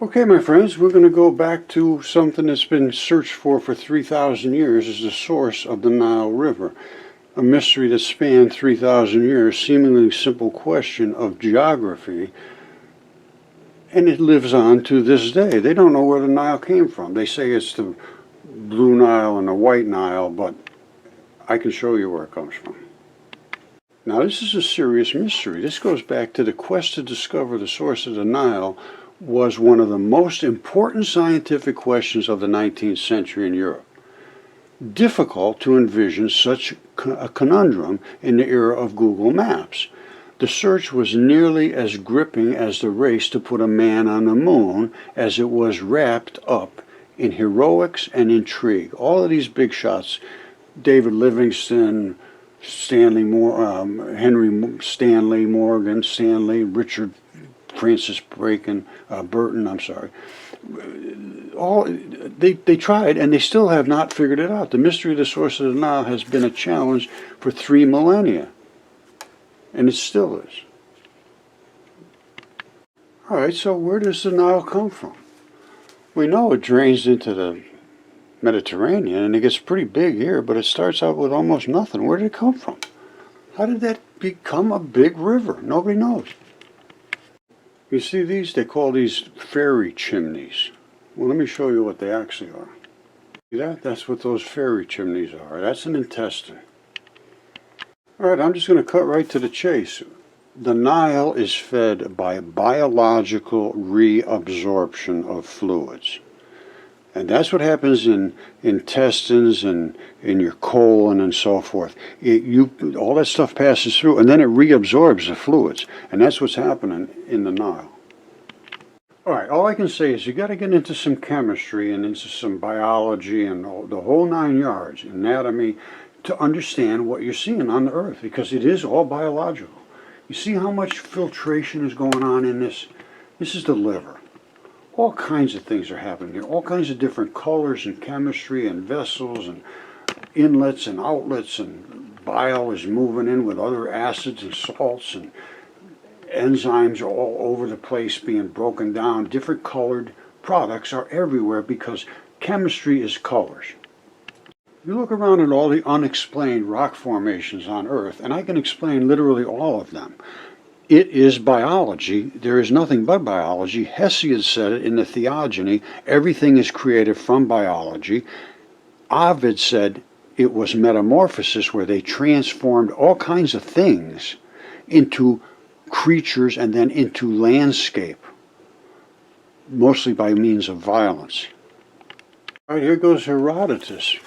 Okay, my friends, we're going to go back to something that's been searched for 3,000 years as the source of the Nile River. A mystery that spanned 3,000 years, seemingly simple question of geography, and it lives on to this day. They don't know where the Nile came from. They say it's the Blue Nile and the White Nile, but I can show you where it comes from. Now, this is a serious mystery. This goes back to the quest to discover the source of the Nile was one of the most important scientific questions of the 19th century in Europe. Difficult to envision such a conundrum in the era of Google Maps. The search was nearly as gripping as the race to put a man on the moon, as it was wrapped up in heroics and intrigue. All of these big shots, David Livingstone, Henry Stanley, Morgan Stanley, Richard Francis Burton, they tried, and they still have not figured it out. The mystery of the source of the Nile has been a challenge for 3 millennia, and it still is. All right, so where does the Nile come from? We know it drains into the Mediterranean, and it gets pretty big here, but it starts out with almost nothing. Where did it come from? How did that become a big river? Nobody knows. You see these? They call these fairy chimneys. Well, let me show you what they actually are. See that? That's what those fairy chimneys are. That's an intestine. All right, I'm just going to cut right to the chase. The Nile is fed by biological reabsorption of fluids. And that's what happens in intestines and in your colon and so forth. All that stuff passes through, and then it reabsorbs the fluids. And that's what's happening in the Nile. All right, all I can say is you got to get into some chemistry and into some biology and the whole 9 yards, anatomy, to understand what you're seeing on the earth, because it is all biological. You see how much filtration is going on in this? This is the liver. All kinds of things are happening here. All kinds of different colors and chemistry and vessels and inlets and outlets, and bile is moving in with other acids and salts, and enzymes are all over the place being broken down. Different colored products are everywhere because chemistry is colors. You look around at all the unexplained rock formations on Earth, and I can explain literally all of them. It is biology. There is nothing but biology. Hesiod said it in the Theogony. Everything is created from biology. Ovid said it was metamorphosis, where they transformed all kinds of things into creatures and then into landscape, mostly by means of violence. All right, here goes Herodotus.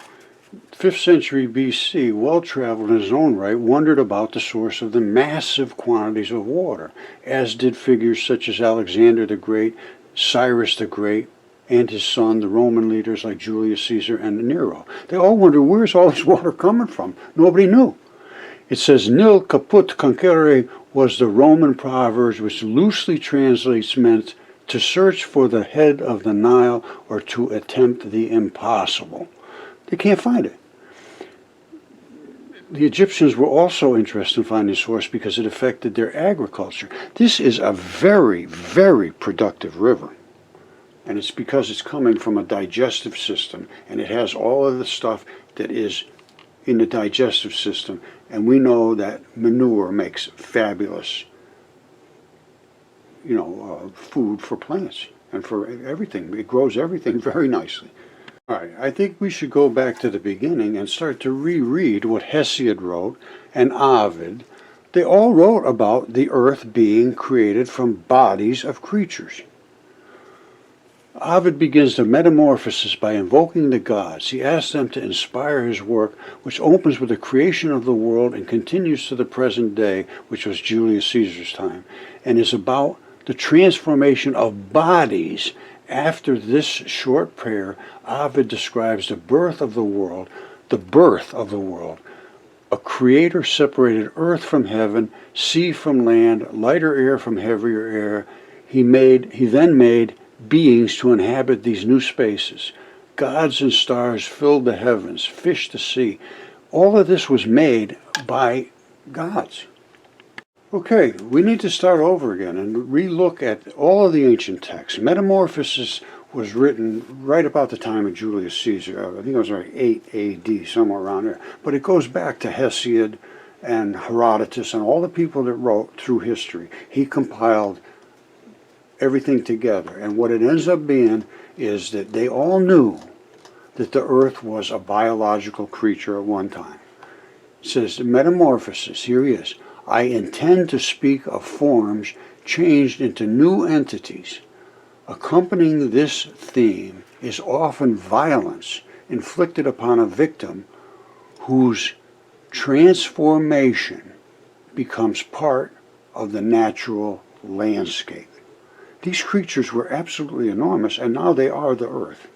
5th century BC, well-traveled in his own right, wondered about the source of the massive quantities of water, as did figures such as Alexander the Great, Cyrus the Great, and his son, the Roman leaders like Julius Caesar and Nero. They all wondered, where's all this water coming from? Nobody knew. It says, Nil caput quoerere was the Roman proverb, which loosely translates meant to search for the head of the Nile or to attempt the impossible. They can't find it. The Egyptians were also interested in finding the source because it affected their agriculture. This is a very, very productive river. And it's because it's coming from a digestive system, and it has all of the stuff that is in the digestive system. And we know that manure makes fabulous, food for plants and for everything. It grows everything very nicely. All right, I think we should go back to the beginning and start to reread what Hesiod wrote and Ovid. They all wrote about the earth being created from bodies of creatures. Ovid begins the metamorphosis by invoking the gods. He asks them to inspire his work, which opens with the creation of the world and continues to the present day, which was Julius Caesar's time, and is about the transformation of bodies. After this short prayer, Ovid describes the birth of the world, A creator separated earth from heaven, sea from land, lighter air from heavier air. He then made beings to inhabit these new spaces. Gods and stars filled the heavens, fish the sea. All of this was made by gods. Okay, we need to start over again and relook at all of the ancient texts. Metamorphosis was written right about the time of Julius Caesar. I think it was like 8 AD, somewhere around there. But it goes back to Hesiod and Herodotus and all the people that wrote through history. He compiled everything together. And what it ends up being is that they all knew that the earth was a biological creature at one time. It says, metamorphosis, here he is. I intend to speak of forms changed into new entities. Accompanying this theme is often violence inflicted upon a victim whose transformation becomes part of the natural landscape. These creatures were absolutely enormous, and now they are the earth.